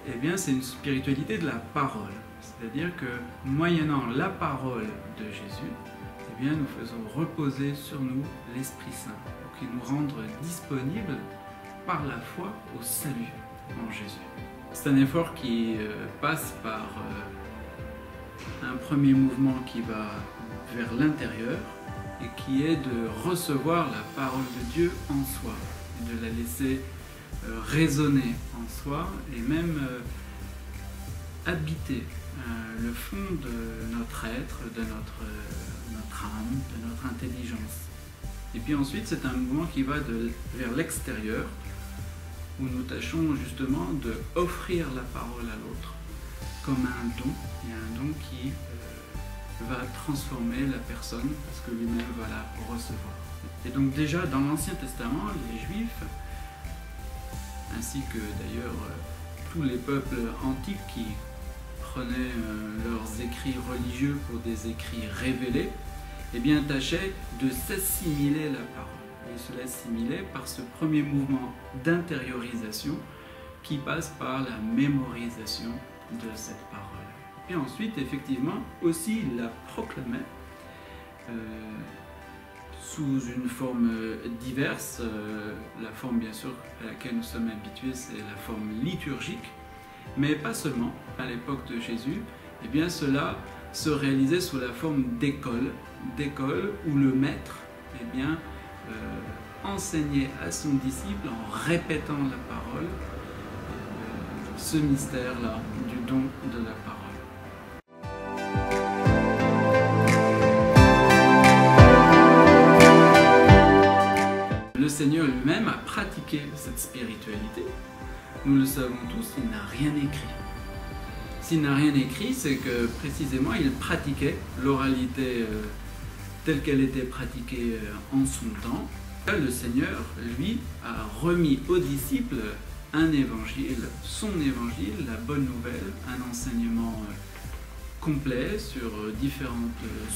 eh bien, c'est une spiritualité de la parole. C'est-à-dire que, moyennant la parole de Jésus, eh bien, nous faisons reposer sur nous l'Esprit Saint, qui nous rende disponibles par la foi au salut en Jésus. C'est un effort qui passe par un premier mouvement qui va vers l'intérieur et qui est de recevoir la parole de Dieu en soi, et de la laisser résonner en soi et même habiter le fond de notre être, de notre âme, de notre intelligence. Et puis ensuite, c'est un mouvement qui va vers l'extérieur, où nous tâchons justement d'offrir la parole à l'autre comme un don. Il y a un don qui va transformer la personne parce que lui-même va la recevoir. Et donc déjà dans l'Ancien Testament, les Juifs, ainsi que d'ailleurs tous les peuples antiques qui prenaient leurs écrits religieux pour des écrits révélés, eh bien tâchaient de s'assimiler la parole. Et se l'assimiler par ce premier mouvement d'intériorisation qui passe par la mémorisation de cette parole. Et ensuite, effectivement, aussi il la proclamait sous une forme diverse. La forme, bien sûr, à laquelle nous sommes habitués, c'est la forme liturgique, mais pas seulement. À l'époque de Jésus, eh bien, cela se réalisait sous la forme d'école où le maître, eh bien, enseignait à son disciple en répétant la parole ce mystère-là du don de la parole. Le Seigneur lui-même a pratiqué cette spiritualité. Nous le savons tous, il n'a rien écrit. S'il n'a rien écrit, c'est que précisément il pratiquait l'oralité telle qu'elle était pratiquée en son temps. Le Seigneur, lui, a remis aux disciples un évangile, son évangile, la bonne nouvelle, un enseignement complet sur différents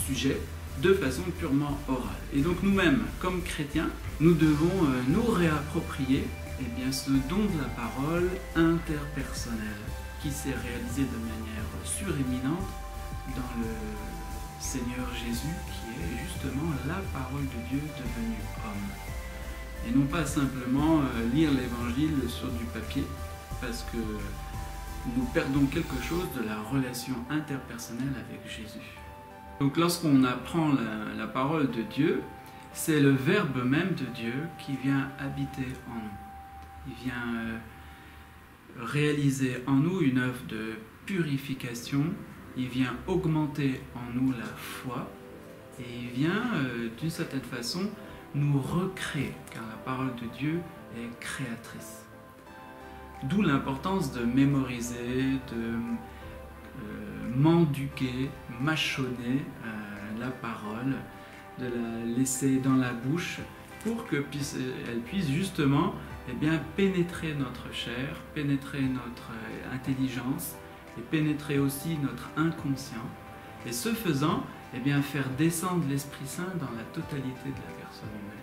sujets, de façon purement orale. Et donc nous-mêmes, comme chrétiens, nous devons nous réapproprier eh bien, ce don de la parole interpersonnelle qui s'est réalisé de manière suréminente dans le Seigneur Jésus, qui est justement la parole de Dieu devenue homme. Et non pas simplement lire l'évangile sur du papier, parce que nous perdons quelque chose de la relation interpersonnelle avec Jésus. Donc lorsqu'on apprend la parole de Dieu, c'est le Verbe même de Dieu qui vient habiter en nous. Il vient réaliser en nous une œuvre de purification, il vient augmenter en nous la foi et il vient d'une certaine façon nous recréer, car la parole de Dieu est créatrice. D'où l'importance de mémoriser, de m'enduquer, mâchonner la parole, de la laisser dans la bouche pour qu'elle puisse justement eh bien, pénétrer notre chair, pénétrer notre intelligence et pénétrer aussi notre inconscient. Et ce faisant, eh bien, faire descendre l'Esprit Saint dans la totalité de la personne humaine.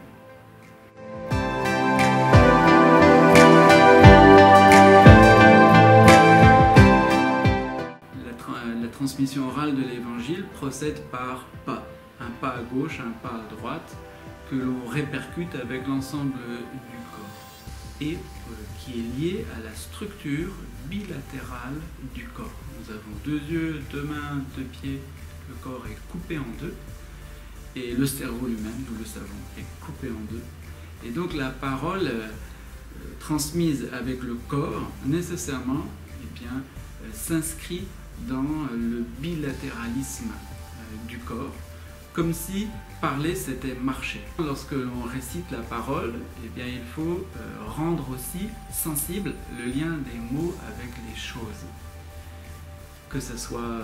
La transmission orale de l'Évangile procède par pas. Un pas à gauche, un pas à droite, que l'on répercute avec l'ensemble du corps et qui est lié à la structure bilatérale du corps. Nous avons deux yeux, deux mains, deux pieds, le corps est coupé en deux et le cerveau lui-même, nous le savons, est coupé en deux. Et donc la parole transmise avec le corps, nécessairement, eh bien, s'inscrit dans le bilatéralisme du corps, comme si parler c'était marcher. Lorsque l'on récite la parole, eh bien, il faut rendre aussi sensible le lien des mots avec les choses. Que ce soit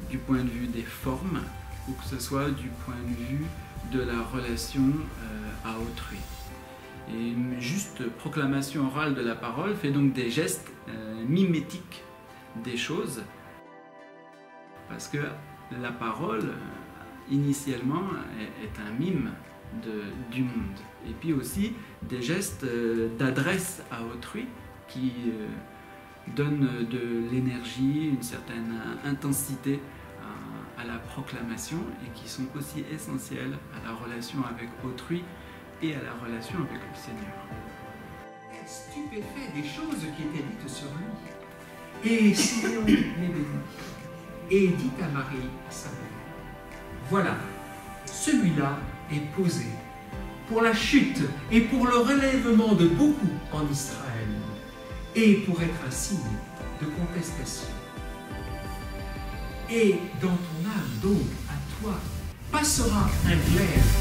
du point de vue des formes ou que ce soit du point de vue de la relation à autrui. Et une juste proclamation orale de la parole fait donc des gestes mimétiques des choses, parce que la parole initialement est un mime du monde. Et puis aussi des gestes d'adresse à autrui qui donnent de l'énergie, une certaine intensité à la proclamation et qui sont aussi essentielles à la relation avec autrui et à la relation avec le Seigneur. Stupéfait des choses qui étaient dites sur lui. Et Simeon les bénit et dit à Marie, sa mère, voilà, celui-là est posé pour la chute et pour le relèvement de beaucoup en Israël, et pour être un signe de contestation. Et dans ton âme, donc, à toi, passera un glaive.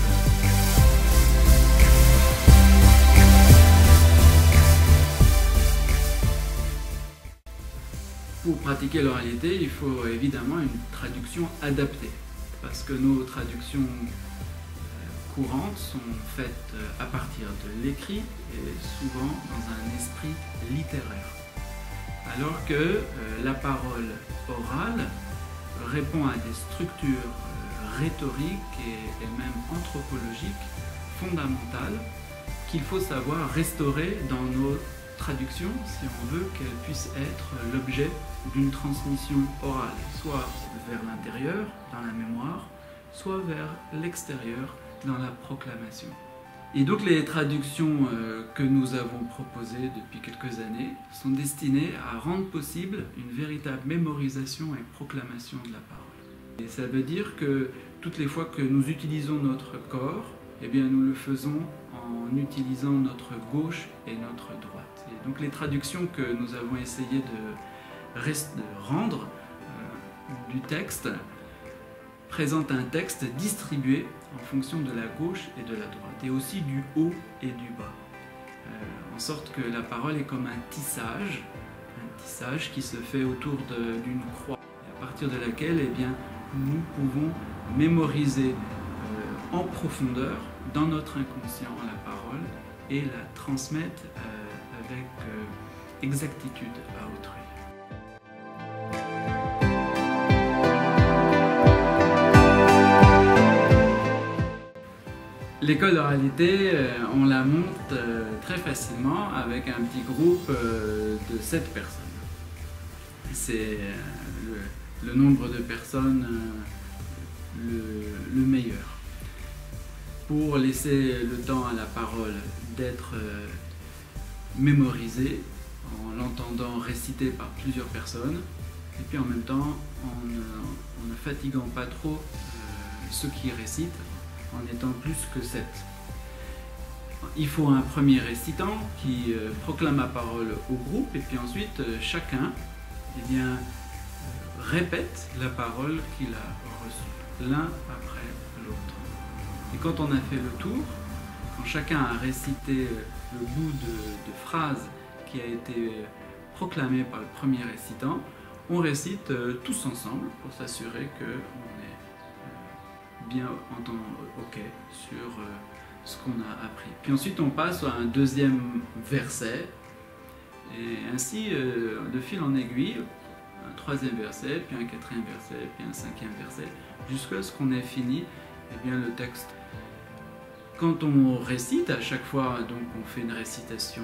Pour pratiquer l'oralité, il faut évidemment une traduction adaptée, parce que nos traductions courantes sont faites à partir de l'écrit et souvent dans un esprit littéraire. Alors que la parole orale répond à des structures rhétoriques et même anthropologiques fondamentales qu'il faut savoir restaurer dans nos traductions si on veut qu'elles puissent être l'objet d'une transmission orale, soit vers l'intérieur, dans la mémoire, soit vers l'extérieur, dans la proclamation. Et donc les traductions que nous avons proposées depuis quelques années sont destinées à rendre possible une véritable mémorisation et proclamation de la parole. Et ça veut dire que toutes les fois que nous utilisons notre corps, eh bien nous le faisons en utilisant notre gauche et notre droite. Et donc les traductions que nous avons essayé de rendre du texte présentent un texte distribué en fonction de la gauche et de la droite, et aussi du haut et du bas, en sorte que la parole est comme un tissage qui se fait autour d'une croix, à partir de laquelle eh bien, nous pouvons mémoriser en profondeur, dans notre inconscient, la parole, et la transmettre avec exactitude à autrui. L'école d'oralité, on la monte très facilement avec un petit groupe de 7 personnes. C'est le nombre de personnes le meilleur. Pour laisser le temps à la parole d'être mémorisée, en l'entendant réciter par plusieurs personnes, et puis en même temps en ne fatiguant pas trop ceux qui récitent, en étant plus que 7. Il faut un premier récitant qui proclame la parole au groupe, et puis ensuite chacun eh bien, répète la parole qu'il a reçue, l'un après l'autre. Et quand on a fait le tour, quand chacun a récité le bout de phrase qui a été proclamé par le premier récitant, on récite tous ensemble pour s'assurer qu'on est bien OK sur ce qu'on a appris. Puis ensuite on passe à un deuxième verset, et ainsi de fil en aiguille, un troisième verset, puis un quatrième verset, puis un cinquième verset, jusqu'à ce qu'on ait fini eh bien, le texte. Quand on récite, à chaque fois donc on fait une récitation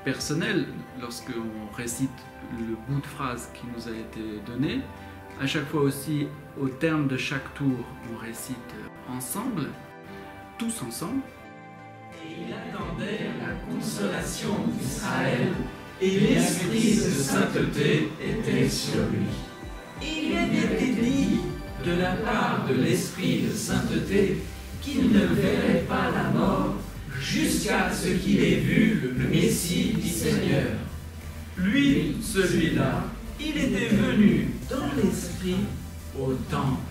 personnelle, lorsqu'on récite le bout de phrase qui nous a été donné, à chaque fois aussi, au terme de chaque tour, on récite ensemble, tous ensemble. Et il attendait la consolation d'Israël, et l'esprit de sainteté était sur lui. Il lui avait été dit, de la part de l'esprit de sainteté, qu'il ne verrait pas la mort, jusqu'à ce qu'il ait vu le Messie du Seigneur. Lui, celui-là, il était venu dans l'esprit au temple.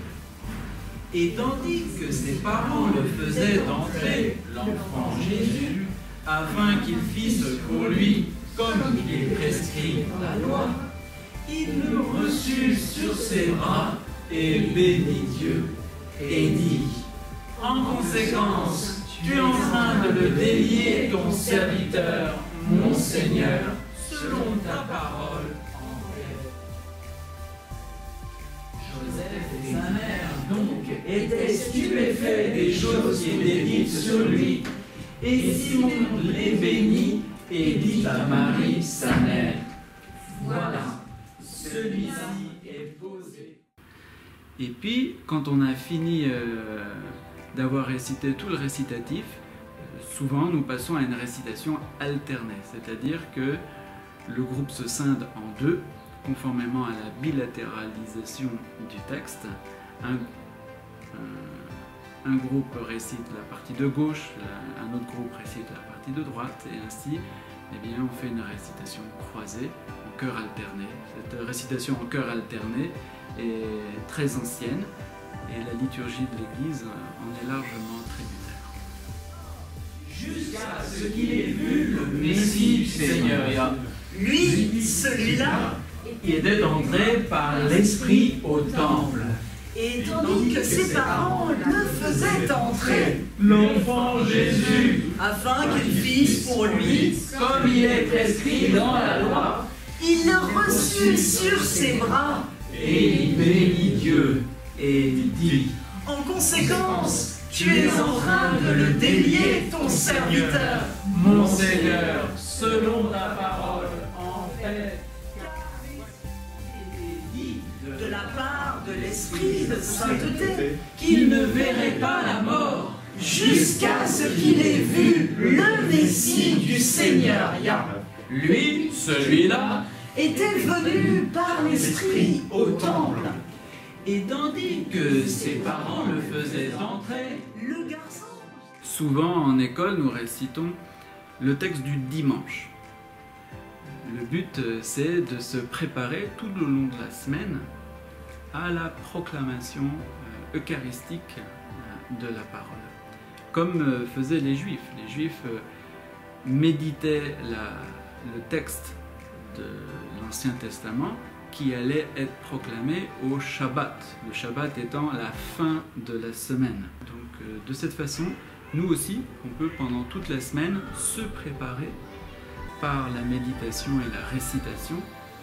Et tandis que ses parents le faisaient entrer, l'enfant Jésus, afin qu'il fît pour lui comme il est prescrit dans la loi, il le reçut sur ses bras et bénit Dieu et dit, en conséquence, tu es en train de le délier, ton serviteur, mon Seigneur, selon ta parole en paix. Joseph et sa mère, donc, étaient stupéfaits des choses qui étaient dites sur lui, et Simon les bénit et dit à Marie, sa mère, Et puis, quand on a fini d'avoir récité tout le récitatif, souvent nous passons à une récitation alternée, c'est-à-dire que le groupe se scinde en deux, conformément à la bilatéralisation du texte. Un groupe récite la partie de gauche, un autre groupe récite la partie de droite, et ainsi, eh bien, on fait une récitation croisée en chœur alterné. Cette récitation en chœur alterné est très ancienne, et la liturgie de l'Église en est largement tributaire. Jusqu'à ce qu'il ait vu le Messie du Seigneur. Lui, celui-là, qui était entré par l'Esprit au temple. et tandis que ses parents le faisaient entrer, L'enfant Jésus, afin qu'il fisse pour lui, comme il est prescrit dans la loi, il le reçut sur ses bras. et il bénit Dieu et dit: En conséquence, tu es en train de le délier, ton serviteur. Mon Seigneur, selon ta parole, en fait, De la part de l'Esprit de sainteté, qu'il ne verrait pas la mort, jusqu'à ce qu'il ait vu le Messie du Seigneur. lui, celui-là, Était venu par l'Esprit au temple. et tandis que ses parents le faisaient entrer, Le garçon, Souvent en école, nous récitons le texte du dimanche. Le but, c'est de se préparer tout au long de la semaine à la proclamation eucharistique de la parole. Comme faisaient les Juifs. Les Juifs méditaient le texte de l'Ancien Testament qui allait être proclamé au Shabbat. Le Shabbat étant la fin de la semaine. Donc de cette façon, nous aussi, on peut pendant toute la semaine se préparer par la méditation et la récitation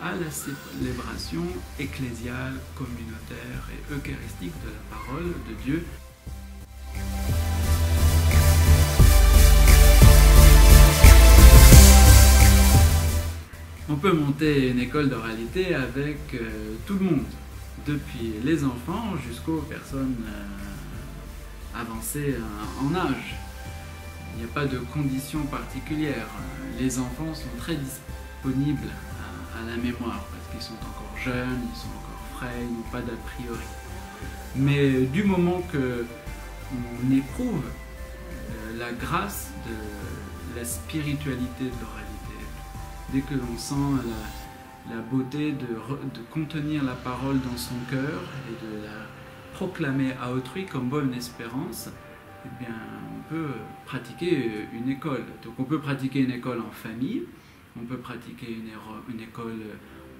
à la célébration ecclésiale, communautaire et eucharistique de la parole de Dieu. On peut monter une école d'oralité avec tout le monde, depuis les enfants jusqu'aux personnes avancées en âge. Il n'y a pas de conditions particulières. Les enfants sont très disponibles à la mémoire parce qu'ils sont encore jeunes, ils sont encore frais, ils n'ont pas d'a priori. Mais du moment qu'on éprouve la grâce de la spiritualité de l'oralité, dès que l'on sent la beauté de contenir la parole dans son cœur et de la proclamer à autrui comme bonne espérance, eh bien, on peut pratiquer une école. Donc on peut pratiquer une école en famille, on peut pratiquer une école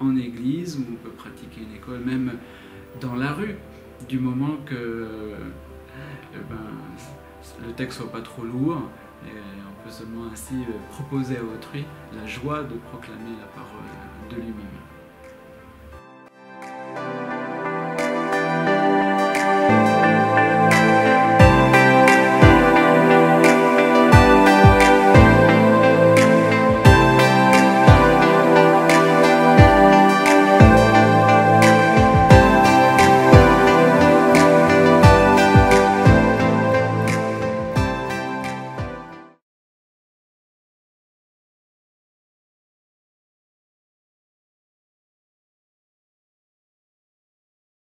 en église, ou on peut pratiquer une école même dans la rue, du moment que le texte soit pas trop lourd, et on peut seulement ainsi proposer à autrui la joie de proclamer la parole de lui-même.